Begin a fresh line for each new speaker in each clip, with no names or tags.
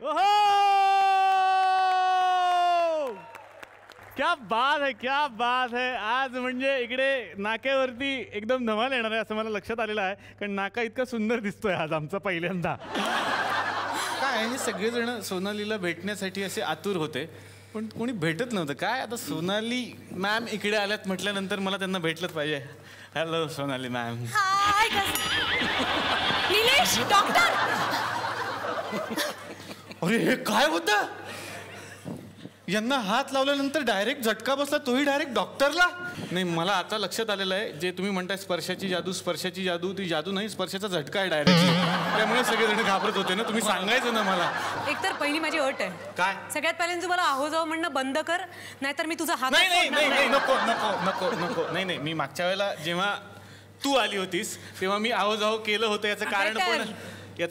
ओहो! क्या बात है, क्या बात है. आज म्हणजे इकडे नाक्यावरती एकदम धमाल येणार आहे असं मला लक्षात आलेलं आहे, कारण नाका इतका सुंदर दिसतोय आज आमचा पहिल्यांदा. काय हे सगळेजण सोनालीला भेटण्यासाठी असे आतुर होते, पण कोणी भेटत नव्हतं. काय आता सोनाली मॅम इकडे आल्यात म्हटल्यानंतर मला त्यांना भेटलंच पाहिजे. Hello Sonali ma'am.
Hi Nilesh doctor.
अरे हे काय होतं? यांना हात लावल्यानंतर डायरेक्ट झटका बसला, तोही डायरेक्ट डॉक्टरला. नाही, मला आता लक्षात आलेलं आहे, जे तुम्ही म्हणताय स्पर्शाची जादू, ती जादू नाही, स्पर्शाचा झटका आहे डायरेक्ट. त्यामुळे सगळेजण घाबरत होते ना. तुम्ही सांगायचं ना मला.
एकतर पहिली माझी अट आहे.
काय?
सगळ्यात पहिल्यांदा तुम्हाला आहो जाऊ म्हणणं बंद कर, नाहीतर मी तुझा हात.
नाही, नको नको नको नको. नाही, मी मागच्या वेळेला जेव्हा तू आली होतीस तेव्हा मी आहो जाहो केलं होतं. याचं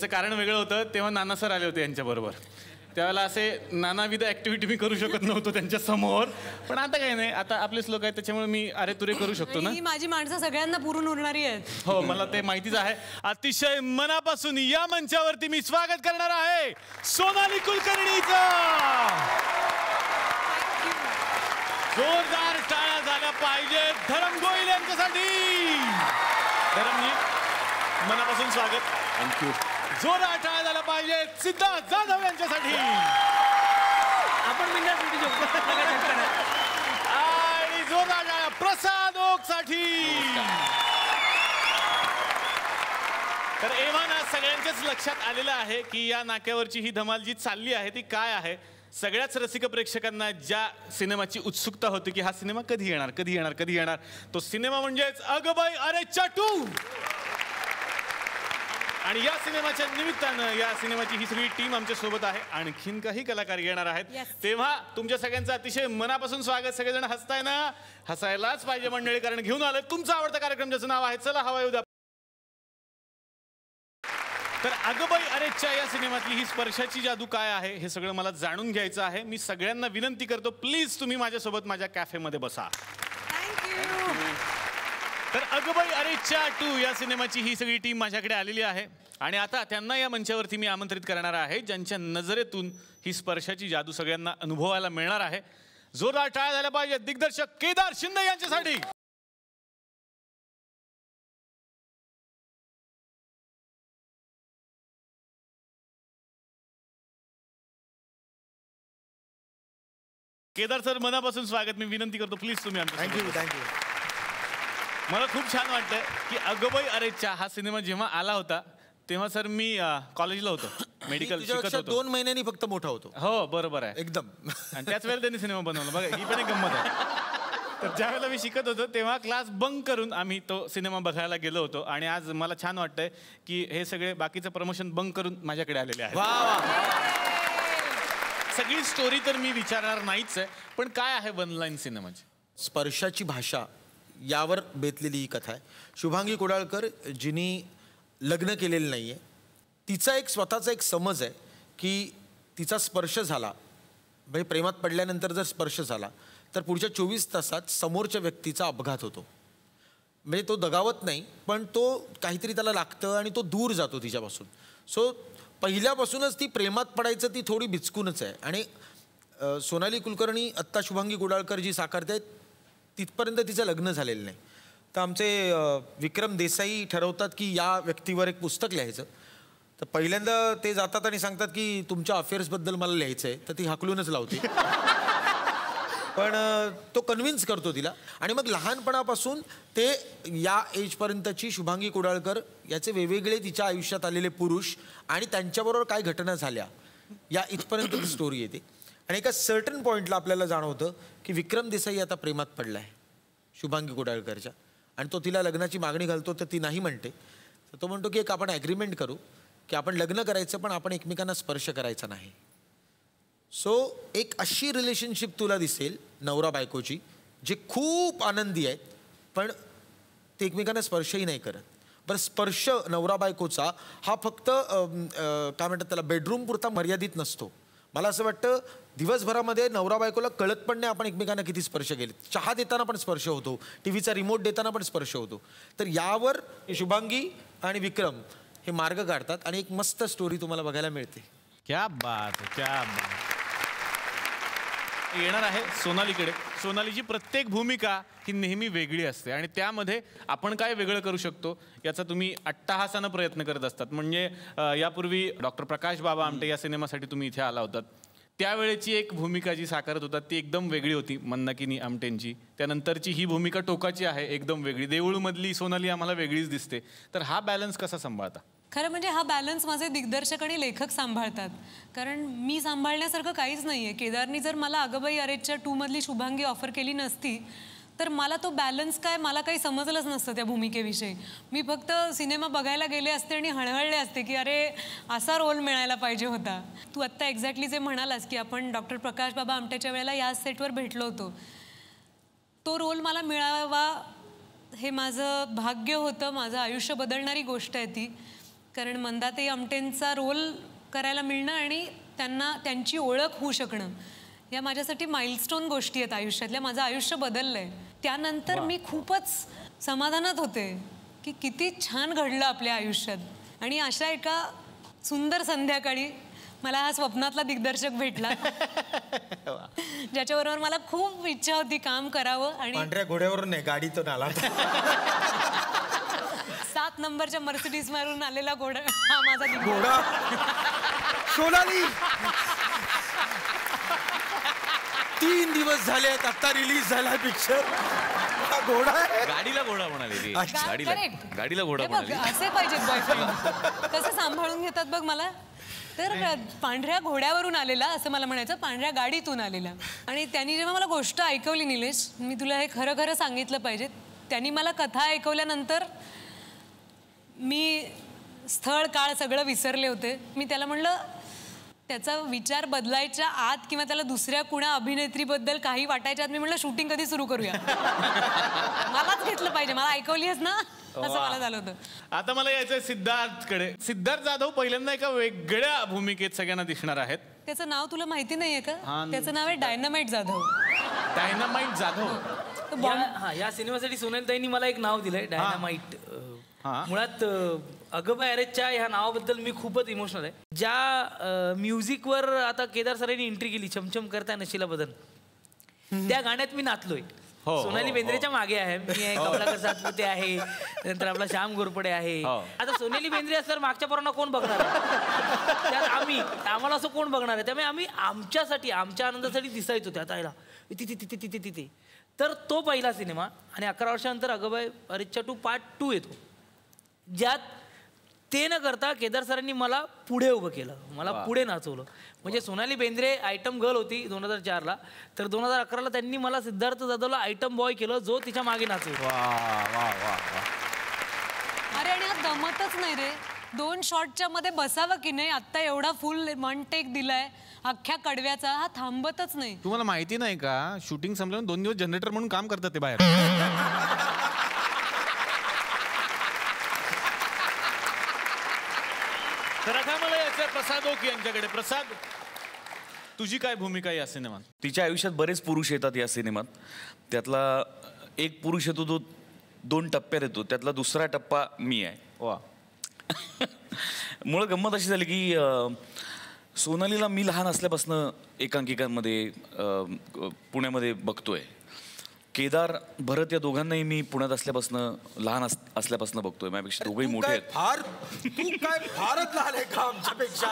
कारण वेगळं होतं. तेव्हा नाना सर आले होते यांच्याबरोबर. त्यावेळेला असे नानाविध ऍक्टिव्हिटी मी करू शकत नव्हतो त्यांच्या समोर. पण आता काही नाही, आता आपलेच लोक आहेत त्याच्यामुळे मी अरे तुरे करू शकतो ना.
ही माझी माणसं सगळ्यांना पुरून उरणारी आहेत.
हो, मला ते माहितीच आहे. अतिशय मनापासून या मंचावरती मी स्वागत करणार आहे सोनाली कुलकर्णीचं. जोरदार टाळ्या झाल्या पाहिजे धरम गोयल यांच्यासाठी. धरमजी, मनापासून स्वागत. थँक्यू. जोरदार टाळ्या झाल्या पाहिजे सिद्धार्थ जाधव यांच्यासाठी. आपण आणि जोरदार टाळ्या प्रसाद ओकसाठी. तर एव्हाना सगळ्यांच्याच लक्षात आलेलं आहे की या नाक्यावरची ही धमाल जी चालली आहे ती काय आहे. सगळ्याच रसिक प्रेक्षकांना ज्या सिनेमाची उत्सुकता होती की हा सिनेमा कधी येणार, तो सिनेमा म्हणजेच अगं बाई अरे चाटू. आणि या सिनेमाच्या निमित्तानं या सिनेमाची ही सगळी टीम आमच्या सोबत आहे. आणखीन काही कलाकार येणार आहेत. तेव्हा तुमच्या सगळ्यांचं अतिशय मनापासून स्वागत. सगळेजण हसताय ना? हसायलाच पाहिजे मंडळी, कारण घेऊन आलोय तुमचा आवडता कार्यक्रम ज्याचं नाव आहे चला हवा येऊ द्या. तर अगबाई अरेच्या या सिनेमातली ही स्पर्शाची जादू काय आहे हे सगळं मला जाणून घ्यायचं आहे. मी सगळ्यांना विनंती करतो, प्लीज तुम्ही माझ्यासोबत माझ्या कॅफेमध्ये बसा. तर अगबाई अरेच्या 2 या सिनेमाची ही सगळी टीम माझ्याकडे आलेली आहे. आणि आता त्यांना या मंचावरती मी आमंत्रित करणार आहे, ज्यांच्या नजरेतून ही स्पर्शाची जादू सगळ्यांना अनुभवायला मिळणार आहे. जोरदार टाळ्या झाल्या पाहिजे दिग्दर्शक केदार शिंदे यांच्यासाठी. केदार सर, मनापासून स्वागत. मी विनंती करतो, प्लीज तुम्ही आमच्या.
थँक्यू.
मला खूप छान वाटतं की अगबाई अरेच्या हा सिनेमा जेव्हा आला होता तेव्हा सर मी कॉलेजला होतो, मेडिकल शिकत होतो.
2 महिन्यांनी फक्त मोठा होतो.
हो बरोबर आहे
एकदम.
आणि त्याच वेळेला त्यांनी सिनेमा बनवला. बघा ही पण एक गंमत आहे. तर ज्या वेळेला मी शिकत होतो तेव्हा क्लास बंक करून आम्ही तो सिनेमा बघायला गेलो होतो. आणि आज मला छान वाटतंय की हे सगळे बाकीचं प्रमोशन बंक करून माझ्याकडे आलेले आहेत. सगळी स्टोरी तर मी विचारणार नाहीच आहे, पण काय आहे वन लाईन सिनेमाची?
स्पर्शाची भाषा यावर बेतलेली ही कथा आहे. शुभांगी कुडाळकर जिनी लग्न केलेलं नाही आहे, तिचा एक स्वतःचा एक समज आहे की तिचा स्पर्श झाला, म्हणजे प्रेमात पडल्यानंतर जर स्पर्श झाला तर पुढच्या 24 तासात समोरच्या व्यक्तीचा अपघात होतो. म्हणजे तो दगावत नाही, पण तो काहीतरी त्याला लागतं आणि तो दूर जातो तिच्यापासून. सो पहिल्यापासूनच ती प्रेमात पडायचं ती थोडी बिचकूनच आहे. आणि सोनाली कुलकर्णी आत्ता शुभांगी कुडाळकर जी साकारते तिथपर्यंत तिचं लग्न झालेलं नाही. तर आमचे विक्रम देसाई ठरवतात की या व्यक्तीवर एक पुस्तक लिहायचं. तर पहिल्यांदा ते जातात आणि सांगतात की तुमच्या अफेअर्सबद्दल मला लिहायचं आहे. तर ती हाकलूनच लावते. पण तो कन्व्हिन्स करतो तिला. आणि मग लहानपणापासून ते या एजपर्यंतची शुभांगी कुडाळकर याचे वेगवेगळे तिच्या आयुष्यात आलेले पुरुष आणि त्यांच्याबरोबर काय घटना झाल्या या इथपर्यंत स्टोरी येते. आणि एका सर्टन पॉईंटला आपल्याला जाणवतं की विक्रम देसाई आता प्रेमात पडला आहे शुभांगी कुडाळकरच्या. आणि तो तिला लग्नाची मागणी घालतो तर ती नाही म्हणते. तर तो म्हणतो की एक आपण ॲग्रीमेंट करू की आपण लग्न करायचं पण आपण एकमेकांना स्पर्श करायचा नाही. सो एक अशी रिलेशनशिप तुला दिसेल नवरा बायकोची जे खूप आनंदी आहेत पण ते एकमेकांना स्पर्शही नाही करत. बरं, स्पर्श नवरा बायकोचा हा फक्त काय म्हणतात त्याला बेडरूम पुरता मर्यादित नसतो. मला असं वाटतं दिवसभरामध्ये नवरा बायकोला कळत पण नाही आपण एकमेकांना किती स्पर्श केले. चहा देताना पण स्पर्श होतो, टीव्हीचा रिमोट देताना पण स्पर्श होतो. तर यावर शुभांगी आणि विक्रम हे मार्ग काढतात आणि एक मस्त स्टोरी तुम्हाला बघायला मिळते.
क्या बात आहे, क्या बात. येणार आहे सोनालीकडे. सोनालीची प्रत्येक भूमिका ही नेहमी वेगळी असते आणि त्यामध्ये आपण काय वेगळं करू शकतो याचा तुम्ही अट्टहासानं प्रयत्न करत असतात. म्हणजे यापूर्वी डॉक्टर प्रकाश बाबा आमटे या सिनेमासाठी तुम्ही इथे आला होतात. त्यावेळेची एक भूमिका जी साकारत होता ती एकदम वेगळी होती, मंदाकिनी आमटेंची. त्यानंतरची ही भूमिका टोकाची आहे, एकदम वेगळी. देऊळमधली सोनाली आम्हाला वेगळीच दिसते. तर हा बॅलन्स कसा सांभाळता?
खरं म्हणजे हा बॅलन्स माझे दिग्दर्शक आणि लेखक सांभाळतात. कारण मी सांभाळण्यासारखं काहीच नाही आहे. केदारनी जर मला अगबाई अरेच्या 2 मधली शुभांगी ऑफर केली नसती तर मला तो बॅलन्स काय, मला काही समजलंच नसतं त्या भूमिकेविषयी. मी फक्त सिनेमा बघायला गेले असते आणि हळहळले असते की अरे असा रोल मिळायला पाहिजे होता. तू आत्ता एक्झॅक्टली जे म्हणालास की आपण डॉक्टर प्रकाश बाबा आमटेच्या वेळेला या सेटवर भेटलो होतो, तो रोल मला मिळावा हे माझं भाग्य होतं. माझं आयुष्य बदलणारी गोष्ट आहे ती. कारण मंदाताई आमटेंचा रोल करायला मिळणं आणि त्यांची ओळख होऊ शकणं या माझ्यासाठी माइलस्टोन गोष्टी आहेत आयुष्यातल्या. माझं आयुष्य बदललं आहे. त्यानंतर मी खूपच समाधानात होते की किती छान घडलं आपल्या आयुष्यात. आणि अशा एका सुंदर संध्याकाळी मला हा स्वप्नातला दिग्दर्शक भेटला ज्याच्याबरोबर मला खूप इच्छा होती काम करावं. आणि
पांढऱ्या घोड्यावरून नाही, गाडीतून आला.
7 नंबरच्या मर्सिडीज मारून आलेला घोडा हा माझा
घोडा. सोनाली 3 दिवस झालेत, आता रिलीज झाला पिक्चर. हा घोडा आहे.
गाडीला घोडा म्हणाले. गाडीला घोडा
म्हणाले. असे पाहिजेत बॉयफ्रेंड. कसं सांभाळून घेतात बघ मला. तर पांढऱ्या घोड्यावरून आलेला असं मला म्हणायचं, पांढऱ्या गाडीतून आलेला. आणि त्यांनी जेव्हा मला गोष्ट ऐकवली, निलेश, मी तुला हे खरं खरं सांगितलं पाहिजे, त्यांनी मला कथा ऐकवल्यानंतर मी स्थळ काळ सगळं विसरले होते. मी त्याला म्हणलं त्याचा विचार बदलायच्या आत किंवा त्याला दुसऱ्या कुणा अभिनेत्रीबद्दल काही वाटायच्या आत मी म्हणलं शूटिंग कधी सुरू करूया. मलाच घेतलं पाहिजे, मला ऐकवलीस ना, असं मला झालं होतं.
आता मला यायचंय सिद्धार्थकडे. सिद्धार्थ जाधव पहिल्यांदा एका वेगळ्या भूमिकेत सगळ्यांना दिसणार आहेत.
त्याचं नाव तुला माहिती नाहीये का? त्याचं नाव आहे डायनामाइट जाधव.
डायनामाइट जाधव.
या सिनेमासाठी सोनालीताईंनी मला एक नाव दिलंय, डायनामाइट. मुळात अगबाई अरेच्या ह्या नावाबद्दल मी खूपच इमोशनल आहे. ज्या म्युझिकवर आता केदार सरांनी एंट्री केली, छमछम करता नशिला बदन, त्या गाण्यात मी नाचलोय. सोनाली बेंद्रेच्या मागे आहे मी, आहे कमलाकर सातपुते आहे, नंतर आपला श्याम घोरपडे आहे. आता सोनाली बेंद्रे असल्यावर मागच्या पोरांना कोण बघणार आहे? त्यात आम्हाला असं कोण बघणार आहे? त्यामुळे आम्ही आमच्यासाठी, आमच्या आनंदासाठी दिसायचो त्यात आयला तिथे. तर तो पहिला सिनेमा. आणि 11 वर्षानंतर अगबाई अरेच्या 2 पार्ट 2 येतो, ज्यात ते न करता केदार सरांनी मला पुढे उभं केलं, मला पुढे नाचवलं. म्हणजे सोनाली बेंद्रे आयटम गर्ल होती 2004ला, तर 2011ला त्यांनी मला सिद्धार्थ जाधवला आयटम बॉय केलं, जो तिच्या मागे नाचवलं.
अरे आणि हा दमतच नाही रे. 2 शॉटच्या मध्ये बसावं की नाही. आता एवढा फुल 1 टेक दिलाय अख्ख्या कडव्याचा, हा थांबतच नाही.
तुम्हाला माहिती नाही का, शूटिंग संपल्यावर 2 दिवस जनरेटर म्हणून काम करतात ते बाहेर. तर आता मला याचं प्रसाद ओक यांच्याकडे. प्रसाद, तुझी काय भूमिका या सिनेमात?
तिच्या आयुष्यात बरेच पुरुष येतात या सिनेमात. त्यातला एक पुरुष येतो, तो 2 टप्प्यात येतो. त्यातला दुसरा टप्पा मी आहे.
वा.
मुळं गंमत अशी झाली की सोनालीला मी लहान असल्यापासून एकांकिकांमध्ये पुण्यामध्ये बघतोय. केदार, भरत या दोघांनाही मी पुण्यात असल्यापासून, लहान असल्यापासून बघतोय. माझ्यापेक्षा दोघंही मोठे आहेत.
तू काय फारच लहान आहे का आमच्यापेक्षा?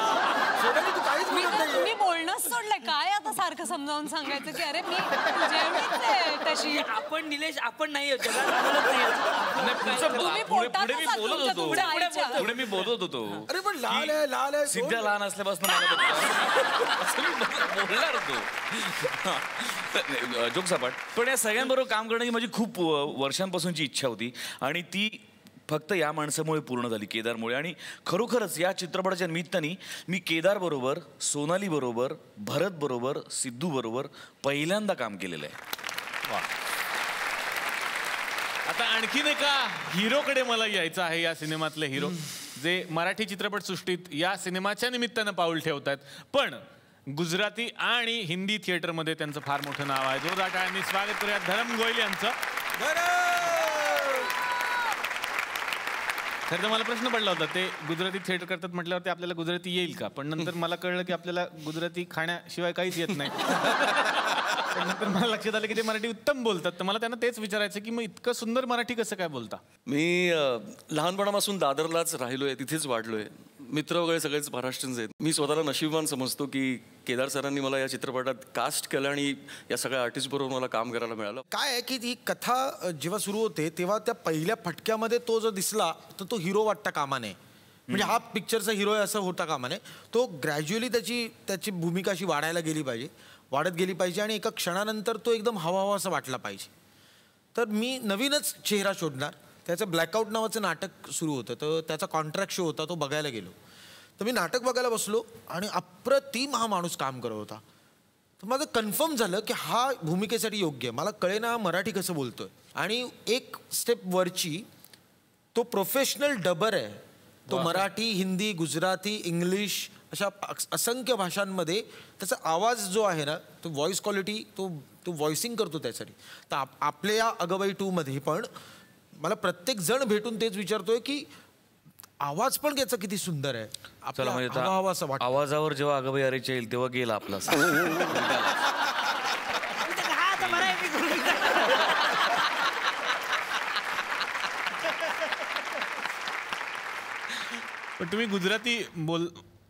सोनाली तू काहीच बोलत नाहीये.
मी बोलणंच सोडलंय. काय आता सारखं समजावून सांगायचं की अरे मी जेवढीच आहे तशी.
आपण निलेश, आपण नाही
पुढे मी बोलत होतो.
अरे पण लाल आहे
सिद्ध्या लहान असल्यापासून मला बघतो बोलणार होतो. जोक सपाट. पण या सगळ्यांबरोबर काम करण्याची माझी खूप वर्षांपासूनची इच्छा होती आणि ती फक्त या माणसामुळे पूर्ण झाली, केदारमुळे. आणि खरोखरच या चित्रपटाच्या निमित्ताने मी केदार बरोबर, सोनाली बरोबर, भरत बरोबर, सिद्धू बरोबर पहिल्यांदा काम केलेलं आहे.
वा. आता आणखीन एका हिरोकडे मला यायचं आहे. या सिनेमातले हिरो जे मराठी चित्रपटसृष्टीत या सिनेमाच्या निमित्तानं पाऊल ठेवत आहेत, पण गुजराती आणि हिंदी थिएटरमध्ये त्यांचं फार मोठं नाव आहे. जोरदार टाळ्यांनी स्वागत करूया धरम गोयल यांचं. खरं तर मला प्रश्न पडला होता ते गुजराती थिएटर करतात म्हटल्यावरती आपल्याला गुजराती येईल का, पण नंतर मला कळलं की आपल्याला गुजराती खाण्याशिवाय काहीच येत नाही. पण नंतर मला लक्षात आलं की ते मराठी उत्तम बोलतात. तर मला त्यांना तेच विचारायचं की मग इतकं सुंदर मराठी कसं काय बोलता?
मी लहानपणापासून दादरलाच राहिलोय, तिथेच वाढलोय. मित्र वगैरे सगळेच महाराष्ट्रीयन्स आहेत. मी स्वतःला नशीबवान समजतो की केदार सरांनी मला या चित्रपटात कास्ट केलं आणि या सगळ्या आर्टिस्ट बरोबर मला काम करायला मिळालं.
काय आहे की ती कथा जेव्हा सुरू होते तेव्हा त्या पहिल्या फटक्यामध्ये तो जो दिसला तर तो हिरो वाटता कामा नये. म्हणजे हा पिक्चरचा हिरो आहे असं होता कामा नये. तो ग्रॅज्युअली त्याची भूमिका अशी वाढत गेली पाहिजे आणि एका क्षणानंतर तो एकदम हवा असं वाटला पाहिजे. तर मी नवीनच चेहरा शोधणार. त्याचं ब्लॅकआउट नावाचं नाटक सुरू होतं, तर त्याचा कॉन्ट्रॅक्ट शो होता, तो बघायला गेलो. तर मी नाटक बघायला बसलो आणि अप्रतिम हा माणूस काम करत होता. तर माझं कन्फर्म झालं की हा भूमिकेसाठी योग्य आहे. मला कळेना हा मराठी कसं बोलतोय. आणि एक स्टेप वरची तो प्रोफेशनल डबर आहे. तो मराठी, हिंदी, गुजराती, इंग्लिश अशा असंख्य भाषांमध्ये त्याचा आवाज जो आहे ना, तो व्हॉइस क्वालिटी तो व्हॉइसिंग करतो त्यासाठी. तर आपल्या या अगबाई 2मध्ये पण मला प्रत्येक जण भेटून तेच विचारतोय की आवाज पण त्याचा किती सुंदर आहे.
चला म्हणजे आवाजावर जेव्हा अगबाई अरेच्या येईल तेव्हा गेला आपला.
पण तुम्ही गुजराती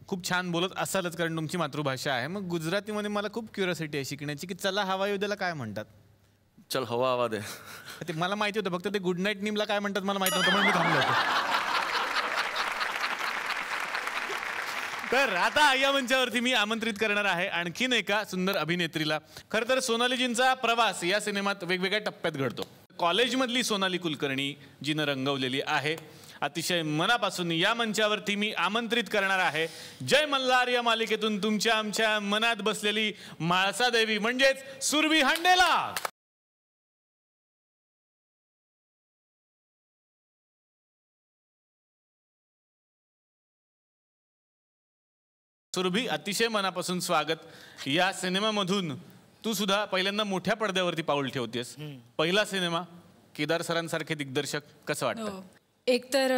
खूप छान बोलत असालच कारण तुमची मातृभाषा आहे. मग गुजरातीमध्ये मला खूप क्युरियोसिटी आहे शिकण्याची की चला हवा येऊ द्याला काय म्हणतात?
चल हवा आवाज आहे.
ते मला माहिती होतं, फक्त ते गुड नाईट नीमला काय म्हणतात मला माहिती नव्हतं म्हणून मी थांबलो होतो. तर आता या मंचावरती मी आमंत्रित करणार आहे आणखीन एका सुंदर अभिनेत्रीला. खरं तर सोनालीजींचा प्रवास या सिनेमात वेगवेगळ्या टप्प्यात घडतो. कॉलेजमधली सोनाली कुलकर्णी जिनं रंगवलेली आहे. अतिशय मनापासून या मंचावरती मी आमंत्रित करणार आहे जय मल्हार या मालिकेतून तुमच्या आमच्या मनात बसलेली म्हाळसादेवी म्हणजेच सुरभी हंडेला. सुरभी, अतिशय मनापासून स्वागत. या सिनेमामधून तू सुद्धा पहिल्यांदा मोठ्या पडद्यावरती पाऊल ठेवतेस. पहिला सिनेमा, केदार सरांसारखे दिग्दर्शक, कसं वाटतं?
एक तर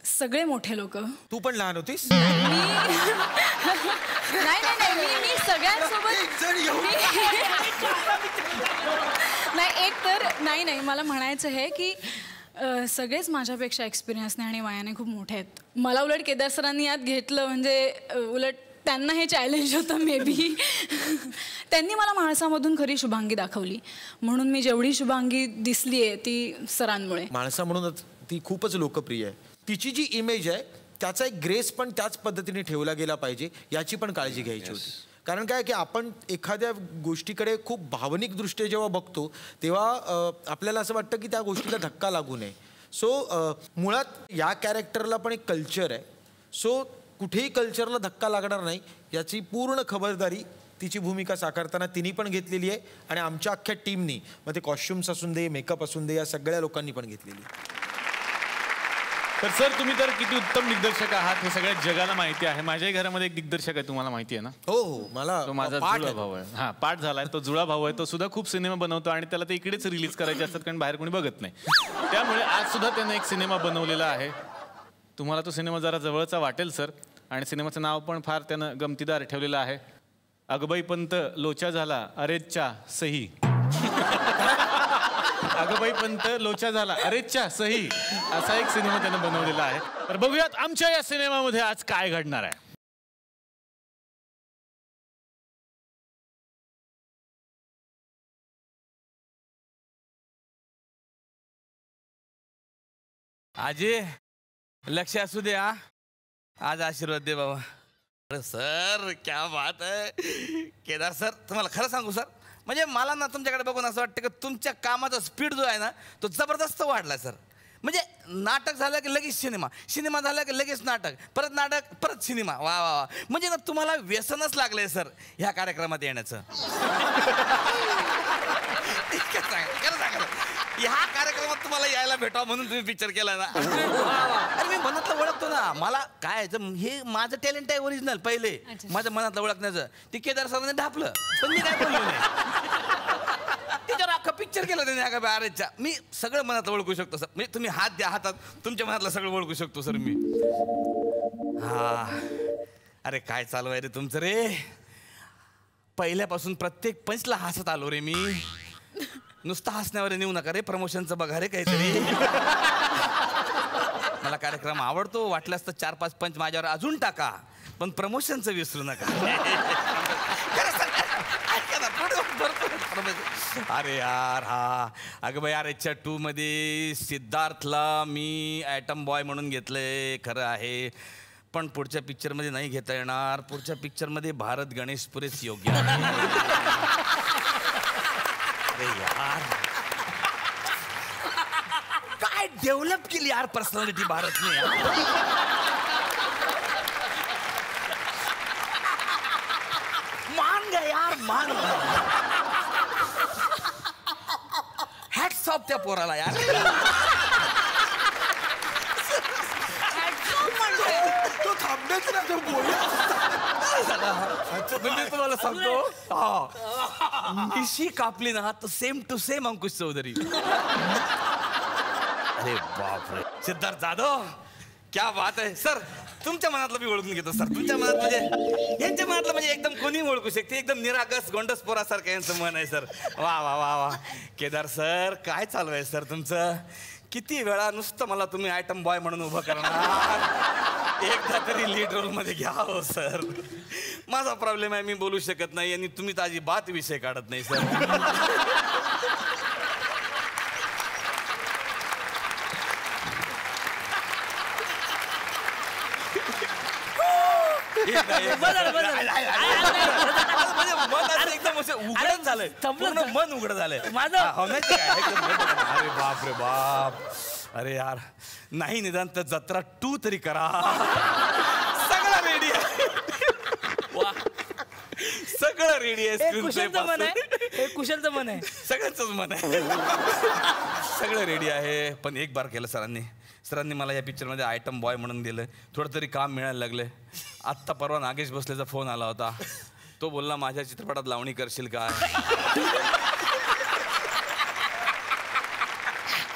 सगळे मोठे लोक.
तू पण लहान होतीस?
मी सगळ्यांसोबत नाही. एक तर नाही मला म्हणायचं आहे की सगळेच माझ्यापेक्षा एक्सपिरियन्सने आणि वयाने खूप मोठे आहेत. मला उलट केदार सरांनी यात घेतलं म्हणजे उलट त्यांना हे चॅलेंज होतं मे बी. त्यांनी मला म्हाळसामधून खरी शुभांगी दाखवली म्हणून मी जेवढी शुभांगी दिसली आहे ती सरांमुळे.
म्हाळसा म्हणूनच ती खूपच लोकप्रिय आहे. तिची जी इमेज आहे त्याचा एक ग्रेस पण त्याच पद्धतीने ठेवला गेला पाहिजे याची पण काळजी घ्यायची होती. कारण काय की आपण एखाद्या गोष्टीकडे खूप भावनिकदृष्ट्या जेव्हा बघतो तेव्हा आपल्याला असं वाटतं की त्या गोष्टीला धक्का लागू नये. सो मुळात या कॅरेक्टरला पण एक कल्चर आहे. सो कुठेही कल्चरला धक्का लागणार नाही याची पूर्ण खबरदारी तिची भूमिका साकारताना तिने पण घेतलेली आहे आणि आमच्या अख्ख्या टीमनी, मग ते कॉस्ट्युम्स असून दे, मेकअप असून दे, या सगळ्या लोकांनी पण घेतलेली आहे.
तर सर तुम्ही तर किती उत्तम दिग्दर्शक आहात हे सगळ्या जगाला माहिती आहे. माझ्याही घरामध्ये एक दिग्दर्शक आहे, तुम्हाला माहिती आहे ना?
हो, मला
तो माझा जुळा भाऊ आहे. हा, पाठ झालाय. तो जुळा भाऊ आहे. तो सुद्धा खूप सिनेमा बनवतो आणि त्याला ते इकडेच रिलीज करायचे असतात कारण बाहेर कोणी बघत नाही. त्यामुळे आज सुद्धा त्याने एक सिनेमा बनवलेला आहे. तुम्हाला तो सिनेमा जरा जवळचा वाटेल सर. आणि सिनेमाचं नाव पण फार त्यानं गमतीदार ठेवलेलं आहे. अगबाई पंत लोचा झाला अरेच्या सही. अगबाई पंत लोचा झाला अरेच्या सही असा एक सिनेमा त्यानं बनवलेला आहे. तर बघूयात आमच्या या सिनेमामध्ये आज काय घडणार आहे.
आजी लक्ष असू दे. आज आशीर्वाद दे बाबा. अरे सर क्या बात आहे. केदार सर तुम्हाला खरं सांगू सर, म्हणजे मला ना तुमच्याकडे बघून असं वाटतं की तुमच्या कामाचा स्पीड जो आहे ना तो जबरदस्त वाढला सर. म्हणजे नाटक झालं की लगेच सिनेमा, सिनेमा झाला की लगेच नाटक, परत नाटक, परत सिनेमा. वा वा वा. म्हणजे ना तुम्हाला व्यसनच लागलंय सर ह्या कार्यक्रमात येण्याचं. खरं सांगा ह्या कार्यक्रमात तुम्हाला यायला भेटावं म्हणून तुम्ही पिक्चर केला ना. अरे मी मनातलं ओळखतो ना. मला काय हे माझं टॅलेंट आहे ओरिजिनल. पहिले माझ्या मनातलं ओळखण्याचं ते केदार सरांनी ढापलं पण मी काय बोललो नाही. त्याच्यावर अख्खा पिक्चर केला त्याने अगबाई आरेच्या. मी सगळं मनात ओळखू शकतो सर. म्हणजे तुम्ही हात द्या हातात, तुमच्या मनातलं सगळं ओळखू शकतो सर मी. हा अरे काय चालू आहे रे तुमचं रे. पहिल्यापासून प्रत्येक पंचला हसत आलो रे मी. नुसतं हसण्यावर नेऊ नका रे, प्रमोशनचं बघा रे काहीतरी. मला कार्यक्रम आवडतो, वाटल्यास तर 4-5 पंच माझ्यावर अजून टाका, पण प्रमोशनचं विसरू नका. अरे यार हा अगबाई आरेच्या 2 मध्ये सिद्धार्थला मी ॲटम बॉय म्हणून घेतलंय खरं आहे, पण पुढच्या पिक्चरमध्ये नाही घेता येणार. पुढच्या पिक्चरमध्ये भारत गणेश पुरेच योग्य आहे. अरे यार काय डेव्हलप केली यार पर्सनॅलिटी भारतने यार. मान गया यार, मान गया. हॅट्स ऑफ त्या पोराला यार. तो थांबण्याच ना तो म्हणजे तुम्हाला सांगतो मिशी कापली ना तर same to same Ankush Chaudhari. अरे बापरे. सिद्धार्थ जाधव क्या बात आहे सर. तुमच्या मनातलं मी ओळखून घेतो सर. तुमच्या मनात म्हणजे यांच्या मनातलं म्हणजे एकदम कोणी ओळखू शकते. एकदम निरागस गोंडस पोरासारखं यांचं मन आहे सर. वा वा वा वा. केदार सर काय चालू आहे सर तुमचं. किती वेळा नुसतं मला तुम्ही आयटम बॉय म्हणून उभं करणार. एकदा तरी लीड रोल मध्ये घ्या हो सर. माझा प्रॉब्लेम आहे मी बोलू शकत नाही आणि तुम्ही तर अजिबात विषय काढत नाही सर. एकदम असं उघडच झालंय. मन उघड झालंय माझं. अरे बाप रे बाप. अरे यार नाही निदान तर जत्रा 2 तरी करा. सगळं रेडी आहे. सगळं रेडी आहे.
कुशलचं मन आहे, कुशलचं मन आहे,
सगळ्यांच मन आहे. सगळं रेडी आहे. पण एक बार केलं सरांनी मला या पिक्चरमध्ये आयटम बॉय म्हणून दिलं. थोडं तरी काम मिळायला लागलं. आत्ता परवा नागेश भोसलेचा फोन आला होता. तो बोलला माझ्या चित्रपटात लावणी करशील का.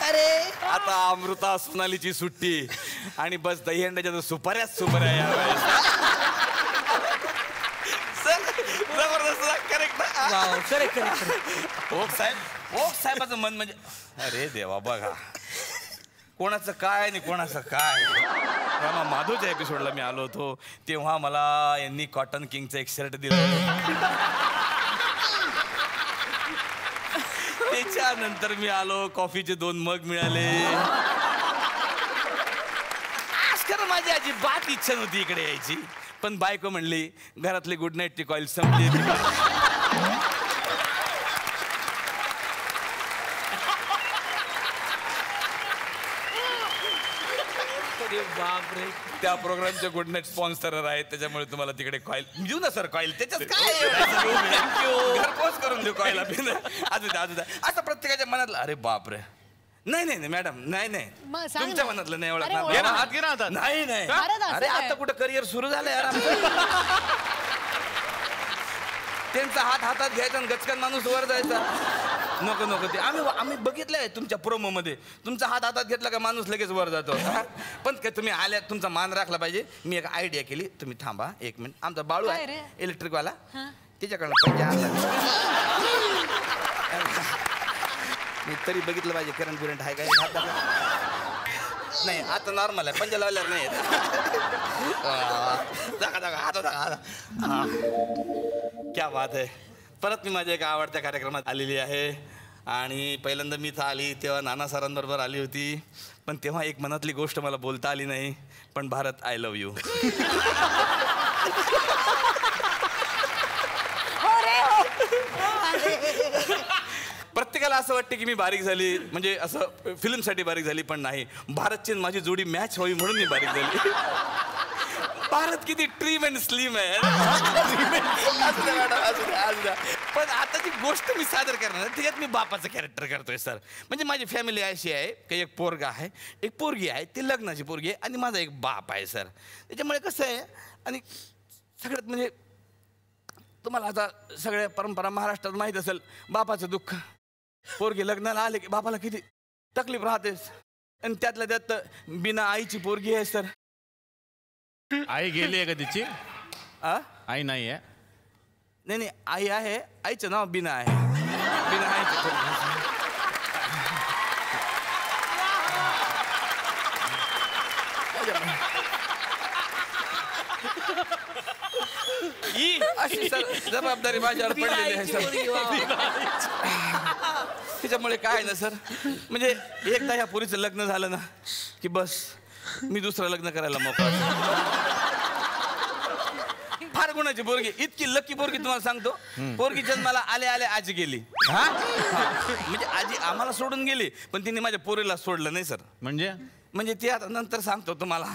अरे आता अमृता सोनालीची सुट्टी आणि बस दहीहंड्याच्या तर सुपाऱ्याच सुपाऱ्या यावेळेस. जबरदस्त करेक्ट. ओक साहेबाचं मन म्हणजे अरे देवा बघा कोणाचं काय आणि कोणाचं काय. रामा माधवच्या एपिसोडला मी आलो होतो तेव्हा मला यांनी कॉटन किंगचं एक शर्ट दिलं. त्याच्यानंतर मी आलो कॉफीचे 2 मग मिळाले. आज खरं माझी अजिबात इच्छा नव्हती इकडे यायची, पण बायको म्हणली घरातली गुड नाईट टी कॉईल संपली.
बापरे.
त्या प्रोग्रामचे गुड नाईट स्पॉन्सर आहेत त्याच्यामुळे तुम्हाला तिकडे कॉईल देऊ ना सर. कॉईल त्याच्यात काय घरपोच करून देऊ कॉईल. असू द्या असं प्रत्येकाच्या मनातलं. अरे बापरे. नाही मॅडम नाही तुमच्या मनातलं नाही ओळखणार.
हात घे ना हातात.
नाही अरे आता कुठं करिअर सुरू झालं यार आमचं. त्यांचा हात हातात घ्यायचा आणि गचकन माणूस वर जायचा. नको ते आम्ही बघितलंय तुमच्या प्रोमो मध्ये. तुमचा हात हातात घेतला का माणूस लगेच वर जातो. पण काय तुम्ही आल्यात तुमचा मान राखला पाहिजे. मी एक आयडिया केली. तुम्ही थांबा 1 मिनिट. आमचा बाळू आहे इलेक्ट्रिकवाला त्याच्याकडनं मी तरी बघितलं पाहिजे करंट बिरंट आहे काय. नाही आता नॉर्मल आहे. पंजा लावल्यावर नाही क्या बात आहे. परत मी माझ्या एका आवडत्या कार्यक्रमात आलेली आहे आणि पहिल्यांदा मी इथं आली तेव्हा नाना सरांबरोबर आली होती. पण तेव्हा एक मनातली गोष्ट मला बोलता आली नाही. पण भारत आय लव्ह यू. प्रत्येकाला असं वाटतं की मी बारीक झाली म्हणजे असं फिल्मसाठी बारीक झाली, पण नाही. भारतची माझी जोडी मॅच व्हावी म्हणून मी बारीक झाली. भारत किती ट्रीम अँड स्लिम आहे. पण आता जी गोष्ट मी सादर करणार त्याच्यात मी बापाचं कॅरेक्टर करतोय सर. म्हणजे माझी फॅमिली अशी आहे की एक पोरगा आहे, एक पोरगी आहे, ती लग्नाची पोरगी आहे आणि माझा एक बाप आहे सर. त्याच्यामुळे कसं आहे आणि सगळ्यात म्हणजे तुम्हाला आता सगळ्या परंपरा महाराष्ट्रात माहीत असेल बापाचं दुःख पोरगी लग्नाला आले की बापाला किती तकलीफ राहतेस आणि त्यातल्या त्यात बिना आईची पोरगी आहे सर.
आई गेली आहे का तिची? आई नाही आहे?
नाही आई आहे. आईचं नाव बिना आहे. बिना आईची पोरगी. अशी जबाबदारी माझ्यावर पडलेली आहे सर. त्याच्यामुळे काय ना सर, म्हणजे एकदा ह्या पोरीचं लग्न झालं ना की बस मी दुसरं लग्न करायला मोकळा. फार गुणाची पोरगी, इतकी लकी पोरगी तुम्हाला सांगतो. पोरगी जन्माला आले आले आजी गेली. म्हणजे आजी आम्हाला सोडून गेली पण तिने माझ्या पोरीला सोडलं नाही सर. म्हणजे ते आता नंतर सांगतो तुम्हाला.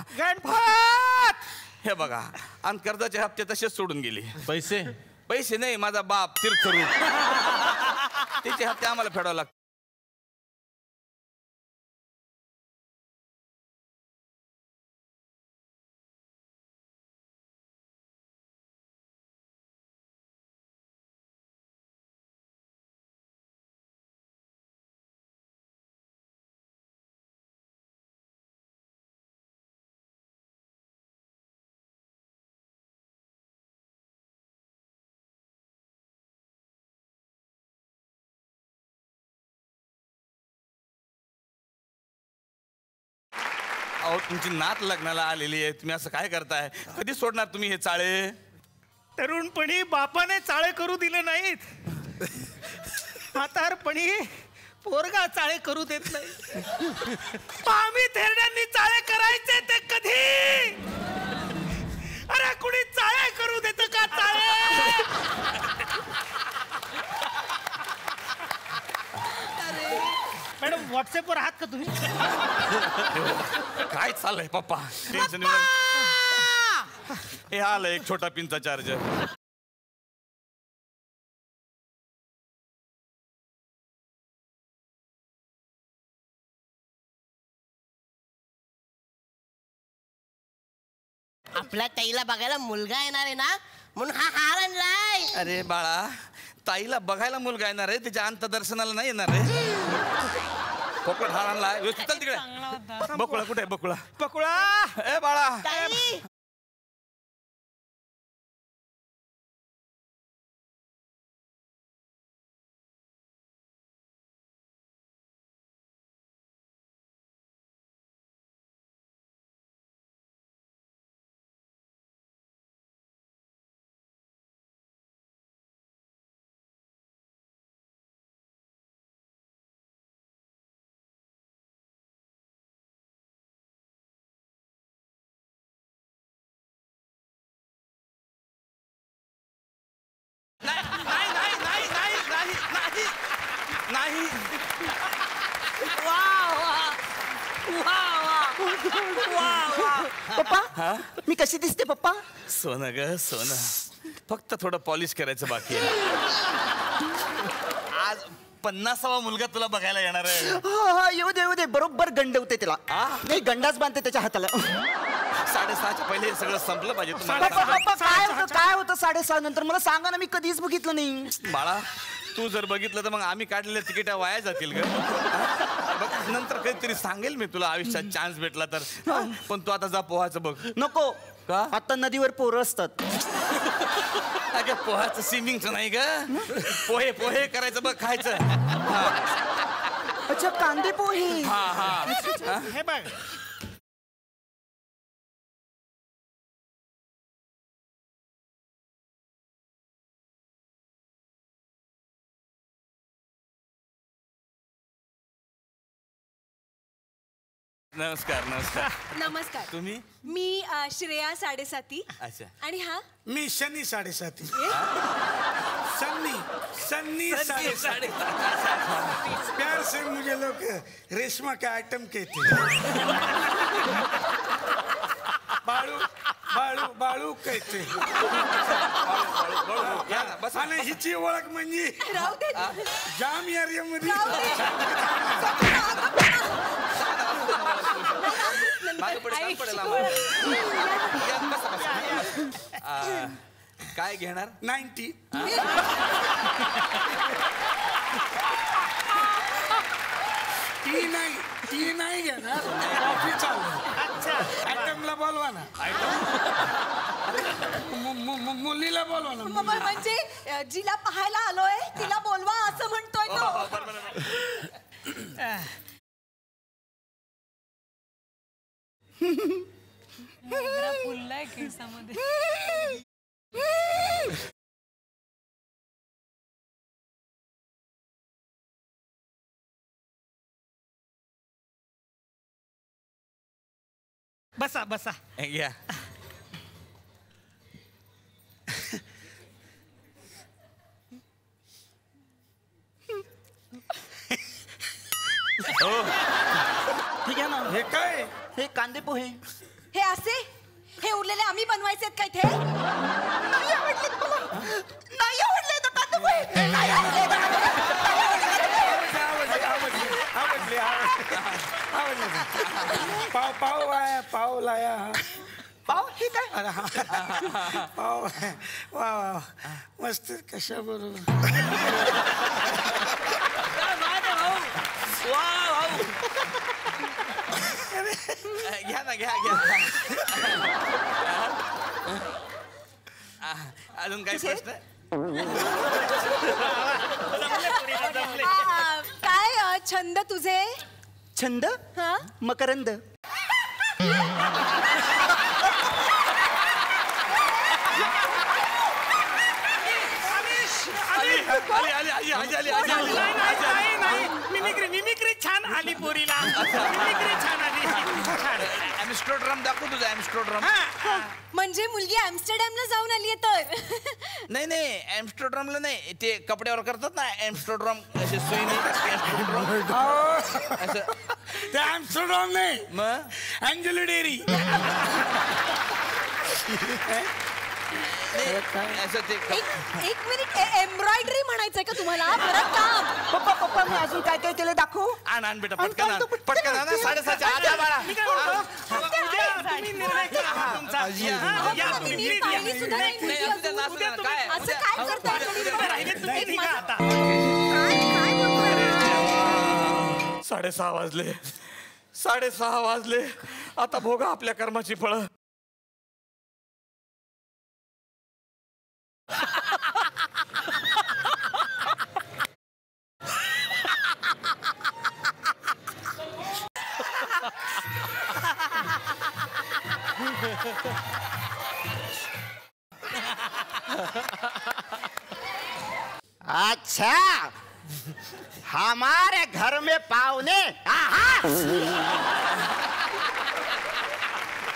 हे बघा, आणि कर्जाचे हप्ते तसेच सोडून गेली. पैसे नाही, माझा बाप तीर्थरूप त्याचे हप्ते आम्हाला फेडावं लागतात. अहो तुमची नात लग्नाला आलेली आहे, तुम्ही असं काय करताय? कधी सोडणार तुम्ही हे चाळे?
तरुणपणी बापाने चाळे करू दिले नाहीत, म्हातारपणी पोरगा चाळे करू देत नाही. आम्ही थेरड्यांनी चाळे करायचे ते कधी? अरे कुणी चाळे करू देत का? चाळे मॅडम व्हॉट्सअपवर आहात का तुम्ही?
काय चाललंय पप्पा? टेन्शन हे आलं एक छोटा पिनचा चार्जर.
आपल्या ताईला बघायला मुलगा येणार आहे ना म्हणून हा हार आणलाय.
अरे बाळा, ताईला बघायला मुलगा येणार आहे, त्याच्या अंतदर्शनाला नाही येणार आहे. बकुळा हार आणलाय. चल तिकडे. बकुळा कुठे आहे? बकुळा
बकुळा
ए बाळा. नाही.
पप्पा मी कशी दिसते पप्पा?
सोनं ग सोनं, फक्त थोडं पॉलिश करायचं बाकी आहे. आज 50वा मुलगा तुला बघायला येणार आहे.
येऊ दे बरोबर गंडवते त्याला. नाही गंडाच बांधते त्याच्या हाताला.
6:30च्या पहिले हे सगळं संपलं पाहिजे.
काय होतं 6:30 नंतर? मला सांगा ना, मी कधीच बघितलं नाही.
बाळा तू जर बघितलं तर मग आम्ही काढलेल्या तिकिटा वाया जातील ग. नंतर काहीतरी सांगेल मी तुला, आयुष्यात चान्स भेटला तर. पण तू आता जा पोहायचं बघ.
नको
का?
आता नदीवर पोरं असतात.
अगं पोहायचं स्विमिंगचं नाही ग. पोहे करायचं बघ, खायचं.
अच्छा कांदे पोहे.
हे बघ
नमस्कार.
नमस्कार.
तुम्ही?
मी श्रेया 7:30.
अच्छा.
आणि हा
मी शनी 7:30. सन्नी 7:30. प्यार से मुझे लोग रेशमा के आइटम कहते हैं. बाळू कहते. आणि हिची ओळख म्हणजे जाम एरियामध्ये
काय घेणार?
90. ती नाही घेणार कॉफी चालू. अच्छा आयटमला बोलवा ना. मुलीला बोलवा ना.
म्हणजे जिला पाहायला आलोय तिला बोलवा असं म्हणतोय तो.
फुललाय केसामध्ये.
बसा बसा.
घ्या.
ठीक आहे ना. हे काय?
हे कांदे पोहे.
हे असे हे उरलेले आम्ही बनवायचे काय ते? नाही आवडले मला. नाही आवडले तर कांदे पोहे. नाही आवडले तर
पाव पाव आहे. पाव लाया.
पाव ठीक आहे.
पाव वा वा मस्त. कशा बरोबर.
घ्या ना घ्या घ्या. अजून काही प्रश्न?
काय छंद तुझे?
छंद मकरंद.
मिमिक्री छान आली पोरीला. मिमिक्री छान आली.
ॲम्स्टरडॅम दाखव तुझं ॲम्स्टरडॅम.
म्हणजे मुलगी ॲम्स्टरडॅमला जाऊन आली तर?
नाही नाही ॲम्स्टरडॅमला नाही. ते कपड्यावर करतात ना ॲम्स्टरडॅम असे सुईने.
ते ॲम्स्टरडॅम नाही
मग
अँजेलो डेअरी.
असं ते
एक मिनिट एम्ब्रॉयडरी म्हणायचंय का तुम्हाला? परत काम.
पप्पा पप्पा मी अजून काय काय केलं दाखवू.
आण आण बेटा पटकन आण. पटकन आण. 7:30च्या आत या बाळा.
तुम्ही पाहिली सुद्धा नाही मुलगी अजून. असं काय करताय तुम्ही?
6:30 वाजले. 6:30 वाजले. आता भोगा आपल्या कर्माची फळं.
अच्छा हमारे घर में पावने.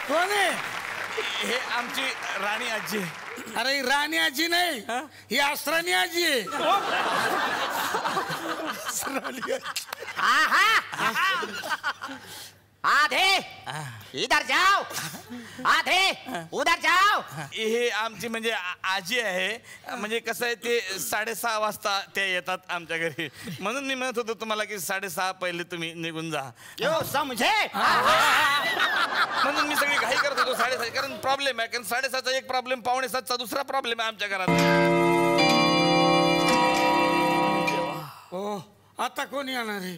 कोण आहे?
हे आमची राणी आजी.
अरे राणी आजी नाही ही आसराणी आजी आहे.
आधे इधर जाओ. आधे उधर जाओ.
हे आमची म्हणजे आजी आहे. म्हणजे कसं आहे ते 6:30 वाजता ते येतात आमच्या घरी. म्हणून मी म्हणत होतो तुम्हाला की 6:30 पहिले तुम्ही निघून जा.
यो समझे.
म्हणून मी सगळी घाई करत होतो 6:30. कारण प्रॉब्लेम आहे. कारण 6:30चा एक प्रॉब्लेम 6:45चा दुसरा प्रॉब्लेम आहे आमच्या घरात.
हो आता कोण येणार आहे?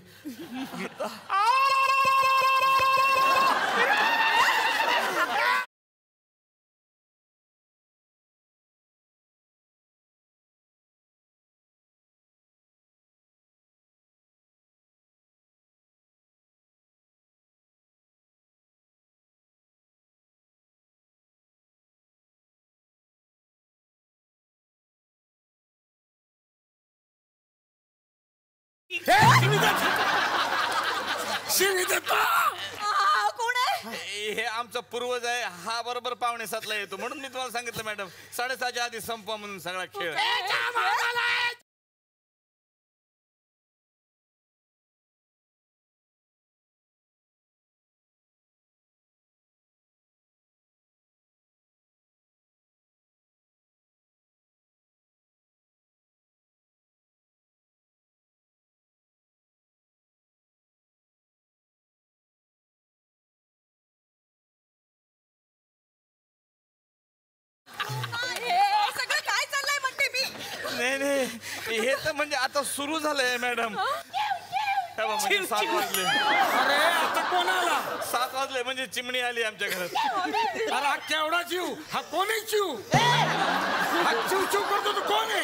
कोण आहे?
हे आमचा पूर्वज आहे. हा बरोबर 6:45ला येतो. म्हणून मी तुम्हाला सांगितलं मॅडम 6:30च्या आधी संपवा म्हणून सगळा खेळ.
सगळं काय चाललंय म्हणते मी.
नाही नाही हे तर म्हणजे आता सुरू झालंय मॅडम. म्हणजे 7 वाजले.
अरे आता कोण आला?
7 वाजले म्हणजे चिमणी आली आमच्या घरात.
अरे हा केवढा जीव, हा कोण आहे जीव? हा चिव चिव करतो तो कोण आहे?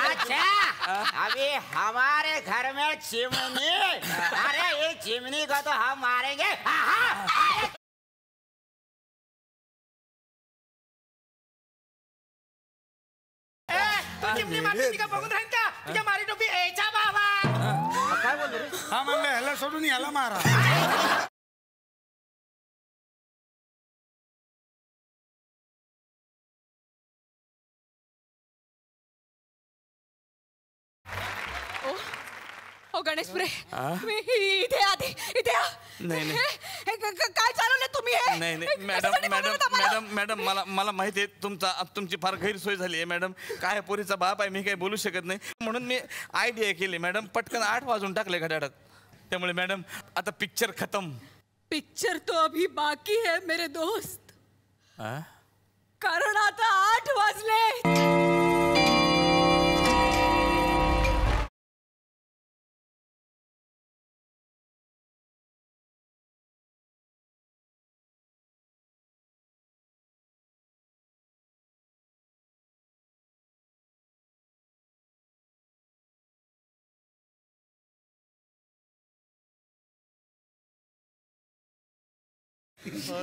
अच्छा अभी हमारे घर में चिमनी, अरे ये चिमनी को तो हम मारेंगे.
तू चिमणी मारते का बघून राहील का? तुझ्या मारी टोपी यायचा बाबा.
काय बोलतो रे?
हा म्हणलं ह्याला सोडून याला मारा.
हो गणेशपुरे मी इथे आधी इथे या.
नाही.
काय चालवलं तुम्ही हे?
नाही मॅडम मला माहिती आहे तुमची फार गैरसोय झाली आहे मॅडम. काय पोरीचा बाप आहे, मी काही बोलू शकत नाही. म्हणून मी आयडिया केली मॅडम. पटकन 8 वाजून टाकले घड्याळात. त्यामुळे मॅडम आता पिक्चर खतम.
पिक्चर तो अभी बाकी है मेरे दोस्त. कारण आता 8 वाजले.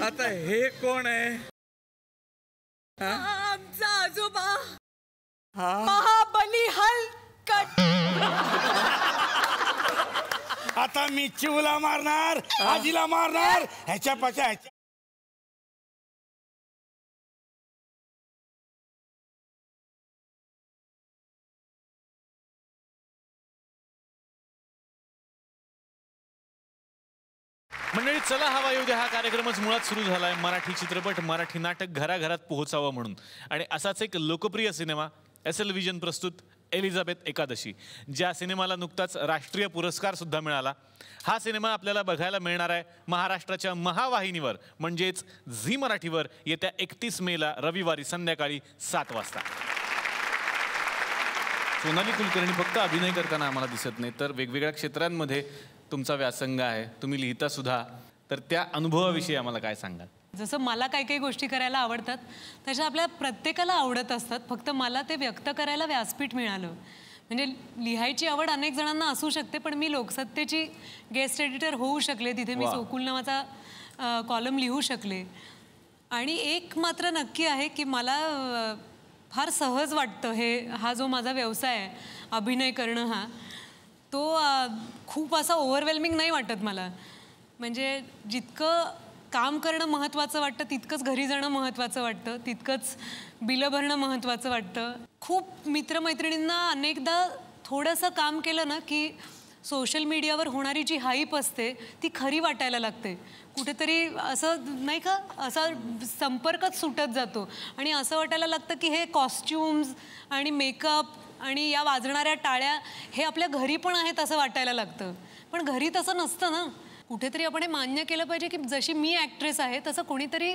आता हे कोण आहे?
आमचा आजोबा महाबली हलकट.
आता मी चिवला मारणार, आजीला मारणार, ह्याच्या पाच्या
मंडळी चला हवा येऊ द्या हा कार्यक्रमच मुळात सुरू झालाय मराठी चित्रपट मराठी नाटक घराघरात पोहोचावं म्हणून. आणि असाच एक लोकप्रिय सिनेमा SL विजन प्रस्तुत एलिझाबेथ एकादशी, ज्या सिनेमाला नुकताच राष्ट्रीय पुरस्कार सुद्धा मिळाला. हा सिनेमा आपल्याला बघायला मिळणार आहे महाराष्ट्राच्या महावाहिनीवर म्हणजेच झी मराठीवर येत्या 31 मेला रविवारी संध्याकाळी 7 वाजता. सोनाली कुलकर्णी फक्त अभिनय करताना आम्हाला दिसत नाही तर वेगवेगळ्या क्षेत्रांमध्ये तुमचा व्यासंग आहे, तुम्ही लिहिता सुद्धा. तर त्या अनुभवाविषयी आम्हाला काय सांगाल?
जसं मला काही काही गोष्टी करायला आवडतात तशा आपल्या प्रत्येकाला आवडत असतात. फक्त मला ते व्यक्त करायला व्यासपीठ मिळालं. म्हणजे लिहायची आवड अनेक जणांना असू शकते, पण मी लोकसत्तेची गेस्ट एडिटर होऊ शकले. तिथे मी सोकुल नावाचा कॉलम लिहू शकले. आणि एक मात्र नक्की आहे की मला फार सहज वाटतं हा जो माझा व्यवसाय आहे अभिनय करणं हा, तो खूप असा ओव्हरवेल्मिंग नाही वाटत मला. म्हणजे जितकं काम करणं महत्त्वाचं वाटतं तितकंच घरी जाणं महत्त्वाचं वाटतं, तितकंच बिलं भरणं महत्त्वाचं वाटतं. खूप मित्रमैत्रिणींना अनेकदा थोडंसं काम केलं ना की सोशल मीडियावर होणारी जी हाईप असते ती खरी वाटायला लागते. कुठेतरी असं नाही का, असा संपर्कच सुटत जातो आणि असं वाटायला लागतं की हे कॉस्ट्युम्स आणि मेकअप आणि या वाजणाऱ्या टाळ्या हे आपल्या घरी पण आहेत असं वाटायला लागतं. पण घरी तसं नसतं ना. कुठेतरी आपण हे मान्य केलं पाहिजे की जशी मी ॲक्ट्रेस आहे तसं कोणीतरी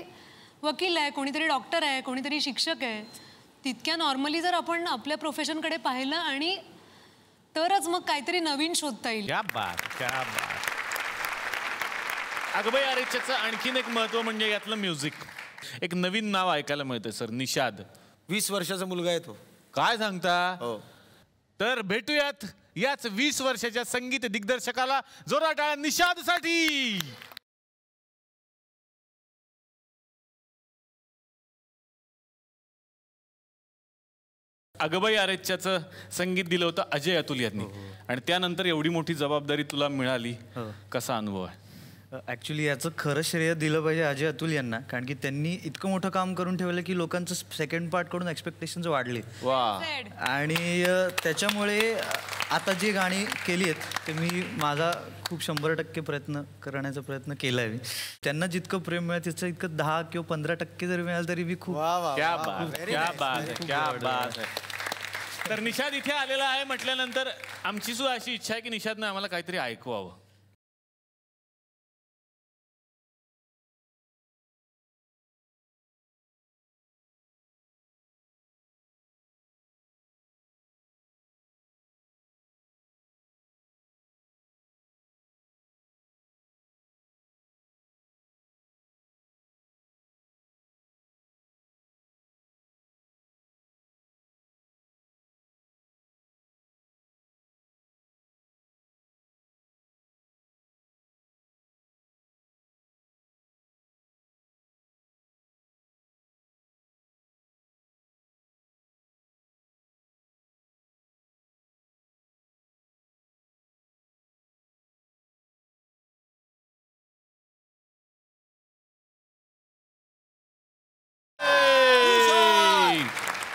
वकील आहे, कोणीतरी डॉक्टर आहे, कोणीतरी शिक्षक आहे. तितक्या नॉर्मली जर आपण आपल्या प्रोफेशनकडे पाहिलं आणि तरच मग काहीतरी नवीन शोधता येईल.
क्या बात, क्या बात. अगं बाई अरेच्च्याचं आणखीन एक महत्त्व म्हणजे यातलं म्युझिक. एक नवीन नाव ऐकायला मिळतं सर, निषाद.
20 वर्षाचा मुलगा आहे तो.
काय सांगता?
हो.
तर भेटूयात याच 20 वर्षाच्या संगीत दिग्दर्शकाला. जोरदार टाळ्या निषादसाठी. अगबाई आरेच्याचं संगीत दिलं होतं अजय अतुल यांनी. आणि त्यानंतर एवढी मोठी जबाबदारी तुला मिळाली, कसा अनुभव आहे?
ॲक्च्युली याचं खरं श्रेय दिलं पाहिजे अजय अतुल यांना, कारण की त्यांनी इतकं मोठं काम करून ठेवलं की लोकांचं सेकंड पार्टकडून एक्सपेक्टेशन्स वाढले. आणि त्याच्यामुळे आता जी गाणी केली आहेत ते मी माझा खूप 100% प्रयत्न करण्याचा प्रयत्न केला आहे. त्यांना जितकं प्रेम मिळेल तिचं इतकं 10 किंवा 15% जरी मिळालं तरी मी खूप.
क्या बात है. तर निषाद इथे आलेला आहे म्हटल्यानंतर आमची सुद्धा अशी इच्छा आहे की निषादनं आम्हाला काहीतरी ऐकवावं.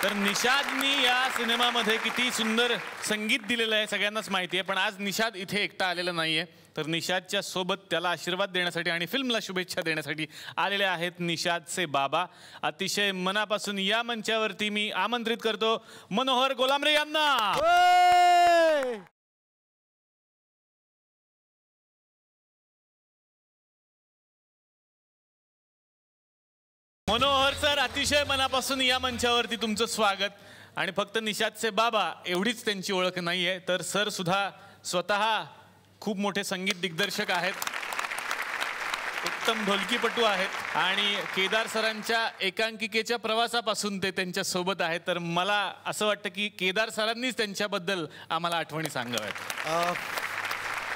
तर निषादनी या सिनेमामध्ये किती सुंदर संगीत दिलेलं आहे सगळ्यांनाच माहिती आहे, पण आज निषाद इथे एकटा आलेला नाहीये. तर निषादच्या सोबत त्याला आशीर्वाद देण्यासाठी आणि फिल्मला शुभेच्छा देण्यासाठी आलेले आहेत निषादचे बाबा. अतिशय मनापासून या मंचावरती मी आमंत्रित करतो मनोहर गोलांबरे यांना. मनोहर सर, अतिशय मनापासून या मंचावरती तुमचं स्वागत. आणि फक्त निषादचे बाबा एवढीच त्यांची ओळख नाहीये, तर सर सुद्धा स्वतः खूप मोठे संगीत दिग्दर्शक आहेत, उत्तम ढोलकीपटू आहेत आणि केदार सरांच्या एकांकिकेच्या प्रवासापासून ते त्यांच्या सोबत आहेत. तर मला असं वाटतं की केदार सरांनीच त्यांच्याबद्दल आम्हाला आठवणी सांगाव्यात.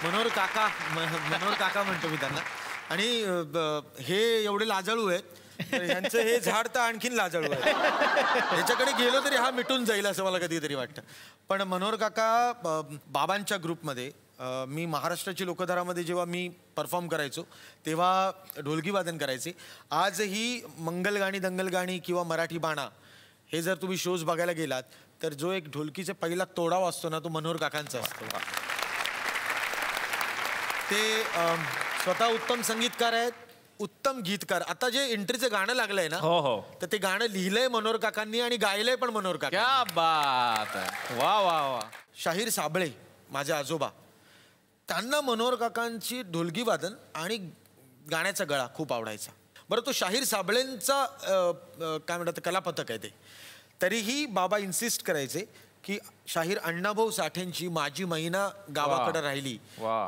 मनोहर काका म्हणतो मी त्यांना. आणि हे एवढे लाजाळू आहेत, यांचं हे झाड तर आणखीन लाजाळू आहे. याच्याकडे गेलो तरी हा मिटून जाईल असं मला कधीतरी वाटतं. पण मनोहर काका बाबांच्या ग्रुपमध्ये मी महाराष्ट्राची लोकधारामध्ये जेव्हा मी परफॉर्म करायचो तेव्हा ढोलकी वादन करायचे. आजही मंगलगाणी, दंगलगाणी किंवा मराठी बाणा हे जर तुम्ही शोज बघायला गेलात तर जो एक ढोलकीचा पहिला तोडावा असतो ना, तो मनोहर काकांचा असतो. ते स्वतः उत्तम संगीतकार आहेत, उत्तम गीतकार. आता जे एंट्रीचं गाणं लागलंय ना, तर ते गाणं लिहिलंय मनोहर काकांनी आणि गायलंय पण मनोहर काका.
क्या बात आहे. वा वा वा.
शाहीर साबळे माझे आजोबा, त्यांना मनोहर काकांची ढोलकी वादन आणि गाण्याचा गळा खूप आवडायचा. बरं, तो शाहीर साबळेंचा काय म्हणतात कलापथक आहे ते. तरीही बाबा इन्सिस्ट करायचे की शाहीर अण्णाभाऊ साठेंची माझी महिना गावाकडे राहिली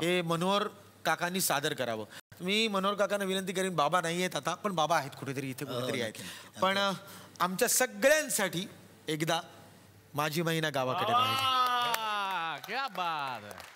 हे मनोहर काकांनी सादर करावं. मी मनोहर काकांना विनंती करीन, बाबा नाही आहेत आता, पण बाबा आहेत कुठेतरी, इथे कुठेतरी आहेत. पण आमच्या सगळ्यांसाठी एकदा माझी महिना गावाकडे राहिली.
क्या बात आहे.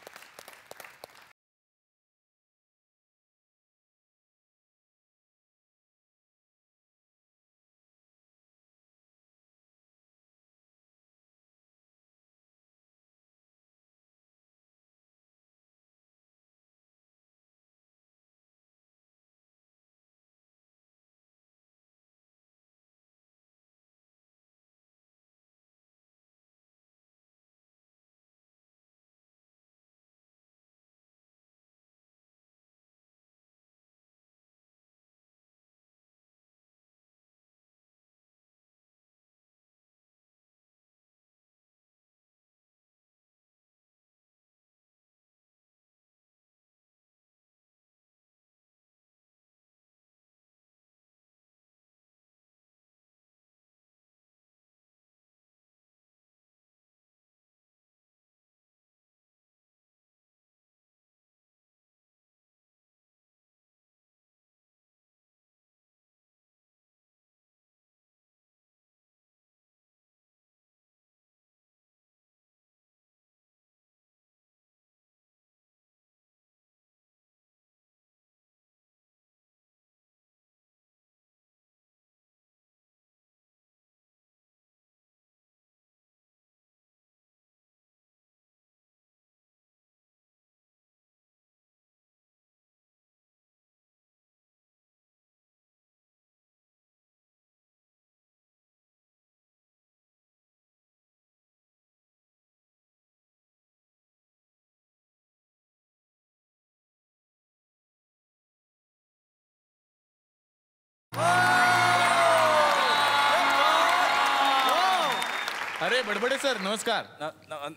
अरे बडबडे सर, नमस्कार.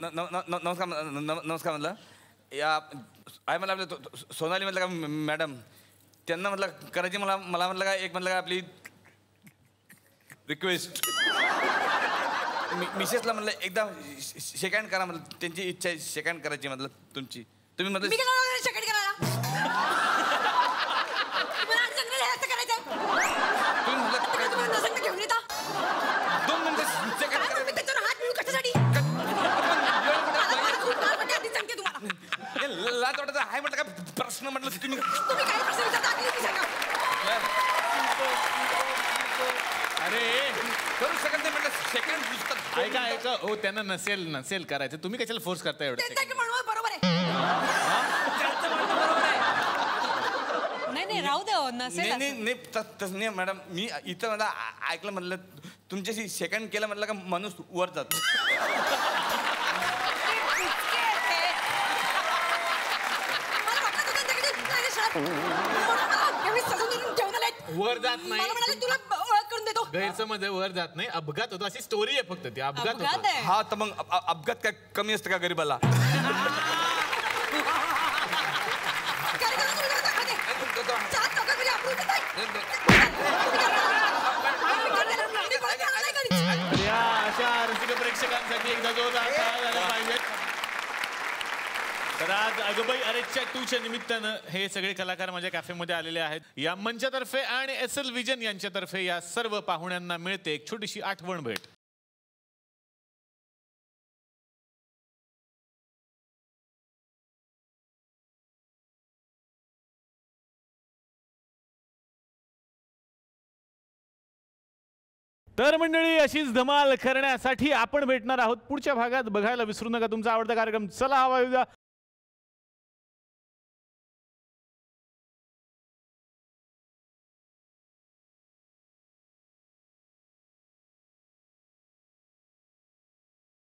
नमस्कार नमस्कार म्हटलं. या आहे मला आपल्या सोनाली म्हटलं का मॅडम, त्यांना म्हटलं करायची मला म्हटलं का एक म्हटलं का आपली रिक्वेस्ट. मिसेसला म्हटलं एकदा सेकंड करा म्हटलं, त्यांची इच्छा आहे सेकंड करायची म्हटलं तुमची. तुम्ही म्हटलं
सेकंड करायला
तुम्ही म्हटलं
घेऊन येता
2 मिनिटं सेकंड लाच वाटत आहे म्हटलं का प्रश्न म्हटलं तुम्ही
अरे
करू शकत नाही म्हटलं सेकंड पुस्तक.
ऐका ऐका, हो त्यांना नसेल करायचं, तुम्ही कशाला फोर्स करता एवढं.
बरोबर आहे.
नाही राहू द्या, नसेल.
नाही तसं नाही मॅडम, मी इथं मला ऐकलं म्हटलं तुमच्याशी सेकंड केलं म्हटलं का माणूस वर जातो.
वर जात नाही.
मला म्हणाले तुला ओळख करून देतो.
गैरसमज आहे, वर जात नाही, अपघात होतो अशी स्टोरी आहे फक्त ती. अपघात होतो.
हा तर मग अपघात काय कमी असतं का गरीबाला?
या अशा रसिक प्रेक्षकांसाठी एकदा जोरदार टाळ्या झाल्या पाहिजेत. तर आज अगबाई अरेच्या 2च्या निमित्तानं हे सगळे कलाकार माझ्या कॅफेमध्ये आलेले आहेत. या मंचातर्फे आणि SL विजन यांच्यातर्फे या सर्व पाहुण्यांना मिळते एक छोटीशी आठवण भेट. तर मंडळी, अशीच धमाल करण्यासाठी आपण भेटणार आहोत पुढच्या भागात. बघायला विसरू नका तुमचा आवडता कार्यक्रम चला हवा